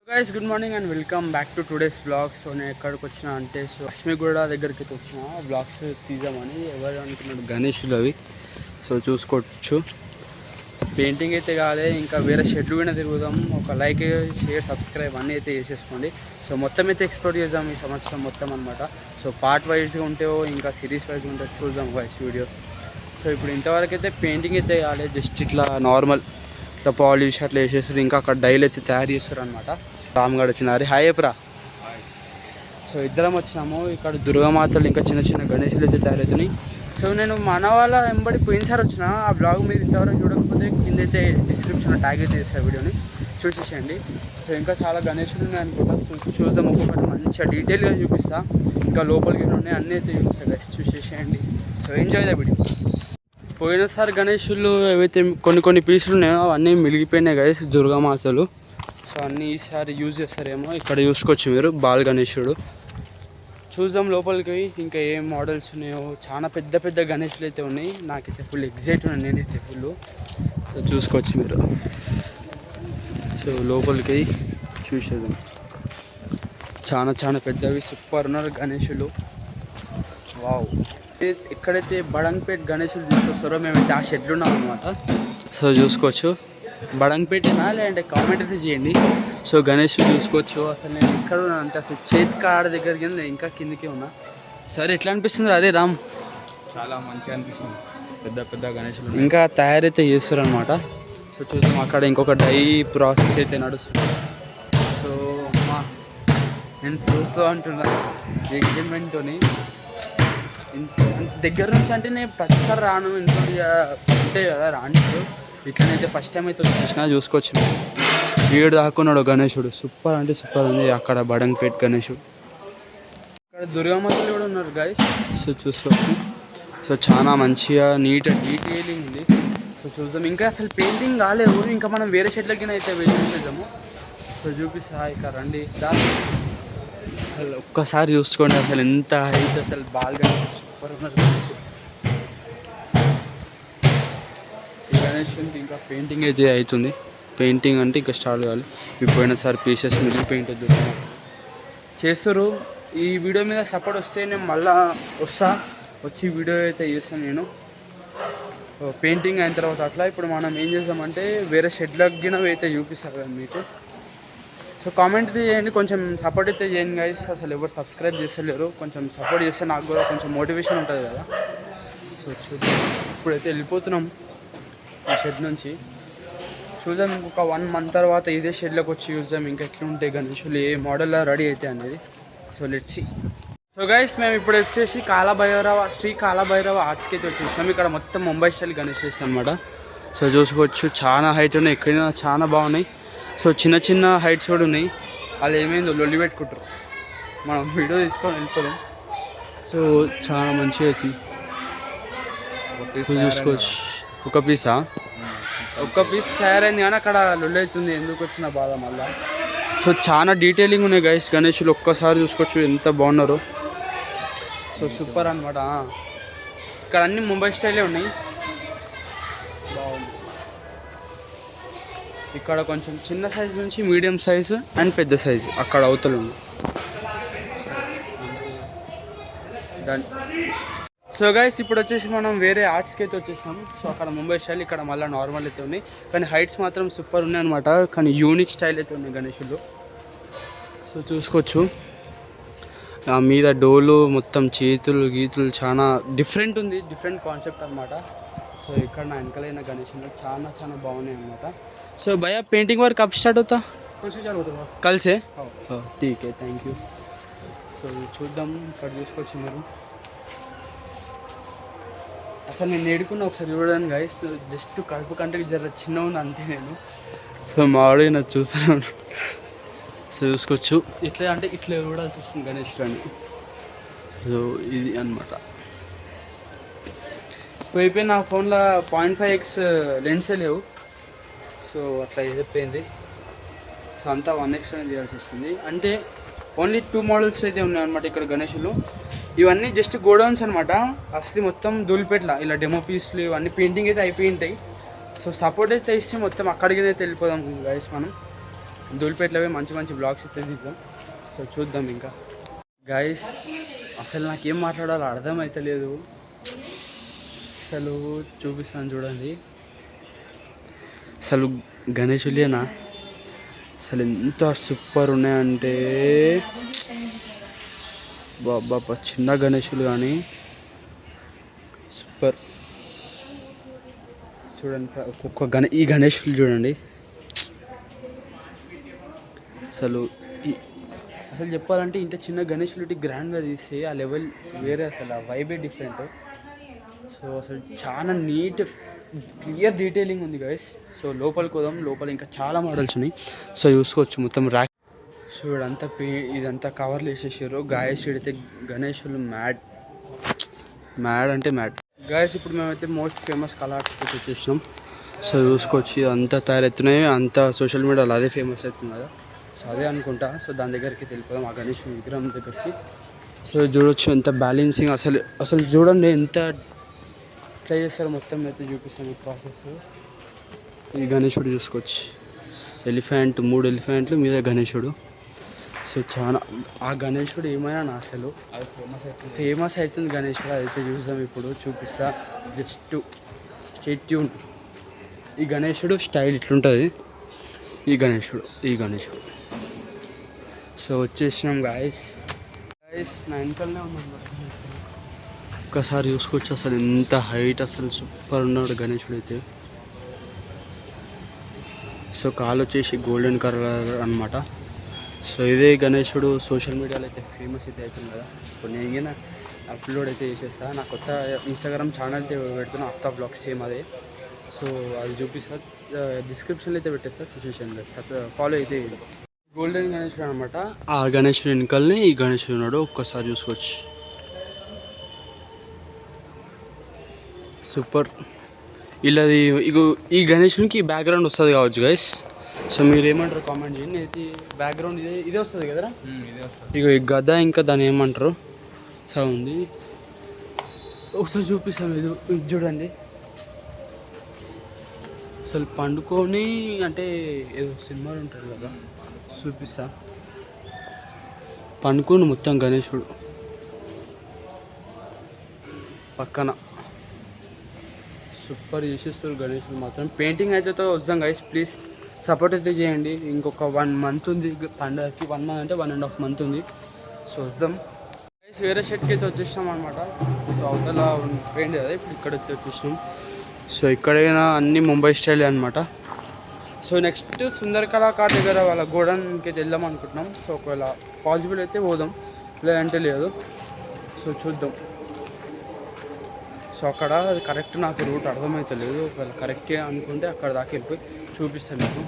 Guys good morning and welcome back to today's blogs. So నేను ఎక్కడికి వచ్చిన అంటే లక్ష్మీగూడ దగ్గరికి అయితే వచ్చిన బ్లాగ్స్ తీద్దామని. ఎవరు అనుకున్నాడు గణేష్లు అవి. సో చూసుకోవచ్చు, పెయింటింగ్ అయితే కాలే, ఇంకా వేరే షెడ్లు కూడా తిరుగుదాం. ఒక లైక్, షేర్, సబ్స్క్రైబ్ అన్నీ అయితే చేసేసుకోండి. సో మొత్తం అయితే ఎక్స్ప్లోర్ చేద్దాం ఈ సంవత్సరం మొత్తం అనమాట. సో పార్ట్ వైజ్గా ఉంటేవో ఇంకా సిరీస్ వైజ్గా ఉంటే చూద్దాం గైస్ వీడియోస్. సో ఇప్పుడు ఇంతవరకు అయితే పెయింటింగ్ అయితే కాలే, జస్ట్ ఇట్లా నార్మల్ ఇట్లా పాలిష్ అట్లా వేసేస్తారు. ఇంకా అక్కడ డైల్ అయితే తయారు చేస్తారు అనమాట. రామ్గఢ్ వచ్చినారు. హాయ్ ఎప్రా. సో ఇద్దరం వచ్చినాము. ఇక్కడ దుర్గామాతలు ఇంకా చిన్న చిన్న గణేషులు అయితే తయారవుతున్నాయి. సో నేను మన వాళ్ళ వెంబడి పోయినసారి వచ్చిన ఆ బ్లాగ్ మీరు ఇంతవరకు చూడకపోతే కింద అయితే డిస్క్రిప్షన్లో ట్యాగ్ అయితే చేస్తాను, వీడియోని చూసేసేయండి. సో ఇంకా చాలా గణేషులు ఉన్నాయి అనుకుంటా. చూద్దాం, ఒక్కొక్కటి మంచిగా డీటెయిల్గా చూపిస్తా. ఇంకా లోపలికి ఉన్నాయి అన్నీ అయితే చూపిస్తాను గైస్, చూసేసేయండి. So enjoy the video. పోయినసారి గణేషులు ఏవైతే కొన్ని పీసులు ఉన్నాయో అవన్నీ మిగిలిపోయినాయి గైస్, దుర్గామాతలు. సో అన్నీ ఈసారి యూజ్ చేస్తారేమో. ఇక్కడ చూసుకోవచ్చు మీరు బాల్ గణేశుడు. చూద్దాం లోపలికి ఇంకా ఏం మోడల్స్ ఉన్నాయో. చాలా పెద్ద పెద్ద గణేషులు అయితే ఉన్నాయి. నాకైతే ఫుల్ ఎగ్జైట్ ఉన్నాను నేనైతే ఫుల్. సో చూసుకోవచ్చు మీరు. సో లోపలికి చూసేద్దాం. చాలా పెద్దవి సూపర్ ఉన్నారు గణేషులు. వావ్. ఎక్కడైతే బడంగ్పేట్ గణేషులు తీసుకొస్తారో మేమైతే ఆ షెడ్లు ఉన్నాం అనమాట. సో చూసుకోవచ్చు, బడంగ్పేటేనా లేదంటే కామెంట్ అయితే చేయండి. సో గణేష్ చూసుకోవచ్చు. అసలు నేను ఎక్కడ ఉన్నా అంటే అసలు చేతి కాడ దగ్గరికి నేను ఇంకా కిందకే ఉన్నా. సరే ఎట్లా అనిపిస్తుంది అదే రామ్? చాలా మంచిగా అనిపిస్తుంది. పెద్ద పెద్ద గణేషులు ఇంకా తయారైతే చేస్తారు అనమాట. సో చూసాం అక్కడ ఇంకొక డై ప్రాసెస్ అయితే నడుస్తుంది. సో నేను చూస్తూ అంటున్నా ఎగ్జైట్మెంట్తో. దగ్గర నుంచి అంటే నేను ప్రతిసారి రాను, ఇంట్లో ఉంటాయి కదా రాండి. ఇట్లనైతే ఫస్ట్ టైం అయితే వచ్చేసిన. చూసుకోవచ్చు, వీడు దాక్కున్నాడు గణేశుడు. సూపర్ అంటే సూపర్ ఉంది అక్కడ బడంగ్పేట్ గణేశుడు. ఇక్కడ దుర్గామాతలు కూడా ఉన్నారు గైస్. సో చూసుకోవచ్చు. సో చాలా మంచిగా నీట్ డీటెయిలింగ్ ఉంది. సో చూద్దాం. ఇంకా అసలు పెయింటింగ్ కాలేవు, ఇంకా మనం వేరే షెడ్లకి అయితే వెళ్ళి చూసేద్దాము. సో చూపిస్తా ఇక రండి. అసలు ఒక్కసారి చూసుకోండి అసలు ఎంత హైట్, అసలు బాగా సూపర్ ఉన్నారు గణేశుడు. ఈ గణేశుడికి ఇంకా పెయింటింగ్ అయితే అవుతుంది. పెయింటింగ్ అంటే ఇంకా స్టార్ట్ కావాలి. ఇవి పోయినసారి పీసెస్ మిగిలి పెయింట్ చేస్తారు. ఈ వీడియో మీద సపోర్ట్ వస్తే నేను మళ్ళీ వచ్చి వీడియో అయితే చేస్తాను నేను పెయింటింగ్ అయిన తర్వాత. అట్లా ఇప్పుడు మనం ఏం చేద్దామంటే వేరే షెడ్లకు గిన అయితే చూపిస్తారు కదా మీకు. సో కామెంట్ అయితే చేయండి, కొంచెం సపోర్ట్ అయితే చేయండి గైస్. అసలు ఎవరు సబ్స్క్రైబ్ చేస్తలేరు, కొంచెం సపోర్ట్ చేస్తే నాకు కూడా కొంచెం మోటివేషన్ ఉంటుంది కదా. సో చూద్దాం. ఇప్పుడైతే వెళ్ళిపోతున్నాం ఈ షెడ్ నుంచి. చూద్దాం ఇంకొక 1 month తర్వాత ఇదే షెడ్లోకి వచ్చి చూద్దాం ఇంకా ఎట్లుంటాయి గణేషులు, ఏ మోడల్లో రెడీ అయితే అనేది. So let's see. So guys మేము ఇప్పుడు వచ్చేసి శ్రీ కాలభైరవ ఆర్ట్స్కి అయితే వచ్చేసినాం. ఇక్కడ మొత్తం ముంబై స్టైల్ గణేషులు ఇస్తాం అనమాట. సో చూసుకోవచ్చు, చాలా హైట్ ఉన్నాయి, ఎక్కడైనా చాలా బాగున్నాయి. సో చిన్న హైట్స్ కూడా ఉన్నాయి. వాళ్ళు ఏమైందో లొల్లి పెట్టుకుంటారు, మనం వీడియో తీసుకొని వెళ్ళిపోదాం. సో చాలా మంచిగా అవుతుంది. చూసుకోవచ్చు. ఒక పీస్ తయారైంది కానీ అక్కడ లొల్లి అవుతుంది, ఎందుకు వచ్చిన బాధ మళ్ళా. సో చాలా డీటెయిలింగ్ ఉన్నాయి గైస్ గణేషులు. ఒక్కసారి చూసుకోవచ్చు ఎంత బాగున్నారు. సో సూపర్ అనమాట. ఇక్కడ అన్నీ ముంబై స్టైలే ఉన్నాయి. బాగుంది. ఇక్కడ కొంచెం చిన్న సైజ్ నుంచి మీడియం సైజు అండ్ పెద్ద సైజు అక్కడ అవతలు ఉంది. డన్. సో గైస్ ఇప్పుడు వచ్చేసి మనం వేరే ఆర్ట్స్కి అయితే వచ్చేసాం. సో అక్కడ ముంబై స్టైల్, ఇక్కడ మళ్ళీ నార్మల్ అయితే ఉన్నాయి. కానీ హైట్స్ మాత్రం సూపర్ ఉన్నాయి అనమాట. కానీ యూనిక్ స్టైల్ అయితే ఉన్నాయి గణేషులు. సో చూసుకోవచ్చు, ఆ మీద డోలు మొత్తం చేతులు గీతులు చాలా డిఫరెంట్ ఉంది, డిఫరెంట్ కాన్సెప్ట్ అనమాట. సో ఇక్కడ నా వెనకలైన గణేషులు చాలా బాగున్నాయి అనమాట. సో భయ్యా पेंटिंग वर्क कब स्टार्ट होता? कल से. ठीक है, థ్యాంక్ యూ. సో చూద్దాం. ఇక్కడ చూసుకోవచ్చు మీరు. అసలు నేను ఏడుకున్నా ఒకసారి చూడడానికి గైస్. జస్ట్ కడుపు కంటే జర చిన్న ఉంది అంతే నేను. సో మా వాడు నాకు చూస్తాను. సో చూసుకోవచ్చు, ఇట్లా అంటే ఇట్లా చూడాల్సి వస్తుంది గణేష్ అని. సో ఇది అనమాట. అయిపోయి నా ఫోన్లో 0.5x లెన్సే లేవు. సో అట్లా చెప్పయింది. సో అంతా 1x చేయాల్సి వస్తుంది. అంటే ఓన్లీ 2 మోడల్స్ అయితే ఉన్నాయి అనమాట ఇక్కడ గణేషులు. ఇవన్నీ జస్ట్ గోడౌన్స్ అనమాట. అసలు మొత్తం ధూళిపేట్ల ఇలా డెమో పీస్లు ఇవన్నీ పెయింటింగ్ అయితే అయిపోయి ఉంటాయి. సో సపోర్ట్ అయితే ఇస్తే మొత్తం అక్కడికి అయితే వెళ్ళిపోదాం గైస్ మనం. ధూళిపేటలోవి మంచి మంచి బ్లాగ్స్ అయితే తీద్దాం. సో చూద్దాం. ఇంకా గైస్ అసలు నాకేం మాట్లాడాలో అర్థమైతలేదు. అసలు చూపిస్తాను చూడండి. అసలు గణేషులేనా అసలు ఎంత సూపర్ ఉన్నాయంటే బాబా, చిన్న గణేషులు కానీ సూపర్. చూడండి ఒక్కొక్క ఈ గణేషులు చూడండి. అసలు అసలు చెప్పాలంటే ఇంత చిన్న గణేషులు గ్రాండ్గా తీసి ఆ లెవెల్ వేరే, అసలు ఆ వైబే డిఫరెంట్. సో అసలు చాలా నీట్ క్లియర్ డీటెయిలింగ్ ఉంది గైస్. సో లోపలికి పోదాం. లోపల ఇంకా చాలా మోడల్స్ ఉన్నాయి. సో చూసుకోవచ్చు మొత్తం ర్యాక్. సో ఇదంతా ఇదంతా కవర్లు వేసేసారు. గాయస్ అయితే గణేషులు మ్యాడ్ అంటే మ్యాడ్ గాయస్. ఇప్పుడు మేమైతే మోస్ట్ ఫేమస్ కళాకి వచ్చేసినాం. సో చూసుకోవచ్చు అంతా తయారవుతున్నాయి. అంతా సోషల్ మీడియాలో అదే ఫేమస్ అవుతుంది కదా. సో అదే అనుకుంటా. సో దాని దగ్గరికి వెళ్ళిపోదాం, ఆ గణేష్ విగ్రహం దగ్గరికి. సో చూడొచ్చు ఎంత బ్యాలెన్సింగ్, అసలు చూడండి ఎంత ట్రై చేస్తారు. మొత్తం అయితే చూపిస్తాను ఈ ప్రాసెస్. ఈ గణేశుడు చూసుకోవచ్చు. ఎలిఫెంట్, 3 ఎలిఫెంట్లు మీద గణేశుడు. సో చాలా ఆ గణేశుడు ఏమైనా అసలు అది ఫేమస్ అవుతుంది గణేశుడు. అదైతే చూద్దాం, ఇప్పుడు చూపిస్తా. Just stay tune. ఈ గణేశుడు స్టైల్ ఇట్లుంటుంది. ఈ గణేశుడు సో వచ్చేసినాం గాయస్. నా వెనకాలనే ఉన్నాం. ఒక్కసారి చూసుకోవచ్చు అసలు ఎంత హైట్, అసలు సూపర్ ఉన్నాడు గణేశుడు అయితే. సో కాలు వచ్చేసి గోల్డెన్ కలర్ అనమాట. సో ఇదే గణేశుడు సోషల్ మీడియాలో అయితే ఫేమస్ అయితే అవుతుంది కదా. ఇప్పుడు నేను అప్లోడ్ అయితే చేసేస్తా. నా కొత్త ఇన్స్టాగ్రామ్ ఛానల్ అయితే పెడుతున్నా, ఆఫ్తాబ్ బ్లాగ్స్ సేమ్ అదే. సో అది చూపిస్తా, డిస్క్రిప్షన్లో అయితే పెట్టేస్తా, చూసేసాను. ఫాలో అయితే గోల్డెన్ గణేశుడు అనమాట. ఆ గణేశుడు వెనకాలనే ఈ గణేశుడు ఉన్నాడు. ఒక్కసారి చూసుకోవచ్చు. సూపర్. ఇలాది ఇగో ఈ గణేశునికి బ్యాక్గ్రౌండ్ వస్తుంది కావచ్చు గైస్. సో మీరు ఏమంటారు కామెంట్ చేయండి. అయితే బ్యాక్గ్రౌండ్ ఇదే వస్తుంది కదరా. ఇగో ఈ గద ఇంకా దాన్ని ఏమంటారు ఉంది. ఒకసారి చూపిస్తాను. ఇది చూడండి. అసలు పండుకొని అంటే ఏదో సినిమాలు ఉంటాడు కదా, చూపిస్తా. పండుకొని మొత్తం గణేశుడు పక్కన సూపర్ చేసేస్తారు గణేశుడు మాత్రం. పెయింటింగ్ అయితే వస్తాం గైస్, ప్లీజ్ సపోర్ట్ అయితే చేయండి. ఇంకొక 1 మంత్ ఉంది పండుగకి. 1 మంత్ అంటే 1.5 మంత్ ఉంది. సో వద్దాం గైస్. వేరే షర్ట్కి అయితే వచ్చేసినాం అనమాట. సో అవతల పెయింట్ కదా, ఇప్పుడు ఇక్కడ వచ్చేసినాం. సో ఇక్కడైనా అన్నీ ముంబై స్టైల్ అనమాట. సో నెక్స్ట్ సుందర్ కళాకార్ దగ్గర వాళ్ళ గోడౌన్కి అయితే వెళ్దాం అనుకుంటున్నాం. సో ఒకవేళ పాసిబుల్ అయితే పోదాం, లేదంటే లేదు. సో చూద్దాం. సో అక్కడ అది కరెక్ట్ నాకు రూట్ అర్థమైతే లేదు. ఒకవేళ కరెక్టే అనుకుంటే అక్కడ దాకా వెళ్ళిపోయి చూపిస్తాను మీకు.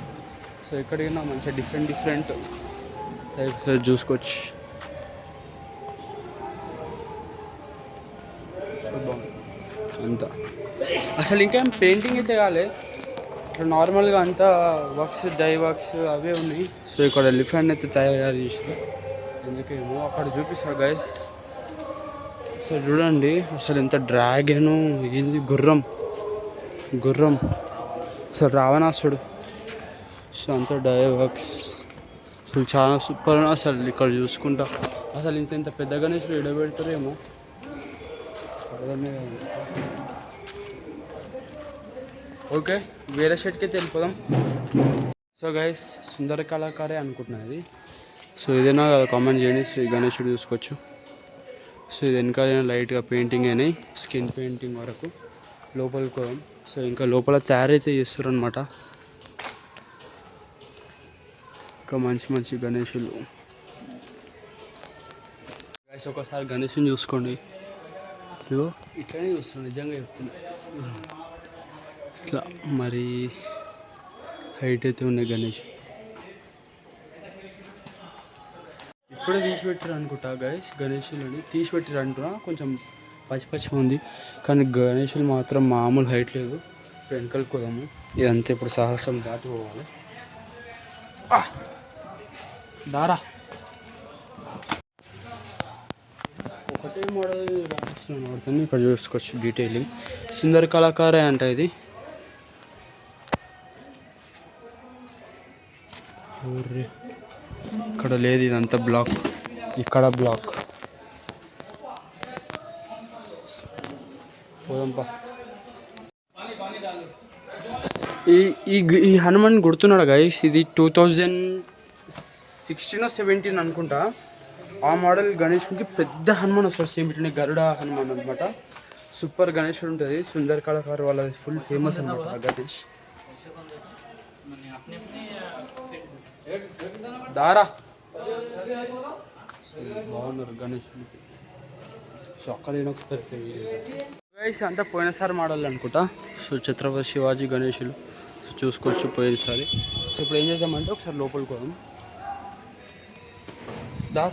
సో ఎక్కడికైనా మంచిగా డిఫరెంట్ టైప్స్ చూసుకోవచ్చు. సో బాగుంది అంతా. అసలు ఇంకా పెయింటింగ్ అయితే కాలే, ఇట్లా నార్మల్గా అంతా వర్క్స్, డై వర్క్స్ అవే ఉన్నాయి. సో ఇక్కడ ఎలిఫెంట్ అయితే తయారు చేసి ఎందుకేమో అక్కడ చూపిస్తారు గైస్. సో చూడండి అసలు ఎంత డ్రాగను, ఏంది గుర్రం అసలు రావణాసుడు. సో అంతా డై వర్క్స్ అసలు చాలా సూపర్. అసలు ఇక్కడ చూసుకుంటా అసలు ఇంత పెద్ద గణేశుడు ఎడబెడతారేమో అర్థమే కాదు. ఓకే, వేరే షర్ట్కి అయితే వెళ్ళిపోదాం. సో గైస్ సుందర కళాకారే అనుకుంటున్నాను ఇది. సో ఇదేనా కదా కామెంట్ చేయండి. సో ఈ గణేశుడు చూసుకోవచ్చు. సో ఇది వెనకాలైనా లైట్గా పెయింటింగ్ అయినాయి, స్కిన్ పెయింటింగ్ వరకు. లోపలికి పోదాం. సో ఇంకా లోపల తయారైతే చేస్తారు అనమాట. ఇంకా మంచి గణేశులు గైస్. ఒకసారి గణేశుని చూసుకోండి. ఇగో ఇట్లనే చూస్తాను, నిజంగా చెప్తున్నా. ఇట్లా మరి హైట్ అయితే ఉన్నాయి గణేష్. ఇప్పుడే తీసిపెట్టారు అనుకుంటా గైస్. గణేషులని తీసిపెట్టారు అంటున్నా, కొంచెం పచ్చి ఉంది. కానీ గణేషులు మాత్రం మామూలు హైట్ లేదు. వెనకలకు పోదాము. ఇదంతా ఇప్పుడు సాహసం దాటిపోవాలి. దారా ఒకటే మోడల్ రాస్తున్నాను. ఇక్కడ చూసుకోవచ్చు డీటెయిలింగ్. సుందర కళాకారే అంట ఇది. చూడుర్రి, ఇక్కడ లేదు, ఇదంతా బ్లాక్, ఇక్కడ బ్లాక్. పోదంపా. ఈ ఈ హనుమాన్ గుర్తున్నాడు గైస్, ఇది 2016-17 అనుకుంటా. ఆ మోడల్ గణేష్కి పెద్ద హనుమాన్ వస్తాడు, సేమ్ ఇట్లనే గరుడ హనుమాన్ అనమాట. సూపర్ గణేశుడు ఉంటుంది. సుందర్ కళాకారు వాళ్ళది ఫుల్ ఫేమస్ అనమాట ఆ గణేష్. దారా బాగున్నారు గణేషుడికి. సో అక్కడ ఒకసారి గైస్ అంతా పోయినసారి మోడల్ అనుకుంటా. సో ఛత్రపతి శివాజీ గణేషులు చూసుకోవచ్చు పోయినసారి. సో ఇప్పుడు ఏం చేద్దామంటే ఒకసారి లోపలికి పోదాం. దా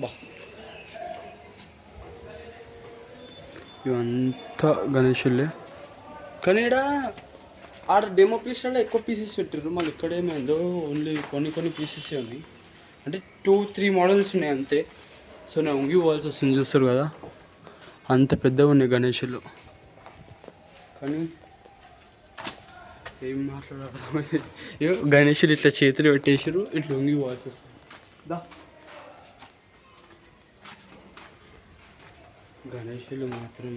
బా, ఇవంతా గణేషులే. కానీ ఇక్కడ ఆడ డెమో పీస్లలో ఎక్కువ పీసెస్ పెట్టారు. మళ్ళీ ఇక్కడేమైందో ఓన్లీ కొన్ని పీసెస్ ఉన్నాయి. అంటే 2-3 మోడల్స్ ఉన్నాయి అంతే. సో నేను ఉంగి పోవాల్సి వస్తుంది, చూస్తారు కదా అంత పెద్దగా ఉన్నాయి గణేషులు. కానీ ఏం మాట్లాడాలి, గణేషులు ఇట్లా చేతులు పెట్టేసారు, ఇట్లా ఉంగి పోవాల్సి వస్తుంది. దా గణేషులు మాత్రం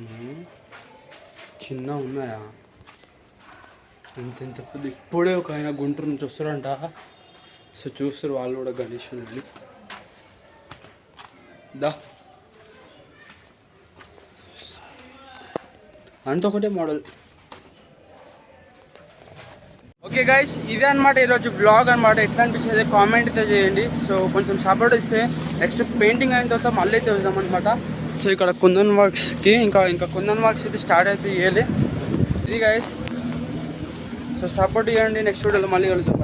చిన్న ఉన్నాయా, ఎంత పెద్ద. ఇప్పుడే ఒక ఆయన గుంటూరు నుంచి వస్తారంట. సో చూస్తారు వాళ్ళు కూడా గణేషుని. దా అంత ఒకటే మోడల్. ఓకే గైస్, ఇదే అనమాట ఈరోజు బ్లాగ్ అనమాట. ఎట్లా అనిపించేది కామెంట్ అయితే చేయండి. సో కొంచెం సపోర్ట్ ఇస్తే నెక్స్ట్ పెయింటింగ్ అయిన తర్వాత మళ్ళీ అయితే వెళ్దాం అనమాట. సో ఇక్కడ కుందన్ వర్క్స్కి ఇంకా కుందన్ వర్క్స్ అయితే స్టార్ట్ అయితే ఇవ్వాలి ఇది గైస్. సో సపోర్ట్ ఇవ్వండి. నెక్స్ట్ వీడియోలో మళ్ళీ కలుద్దాం.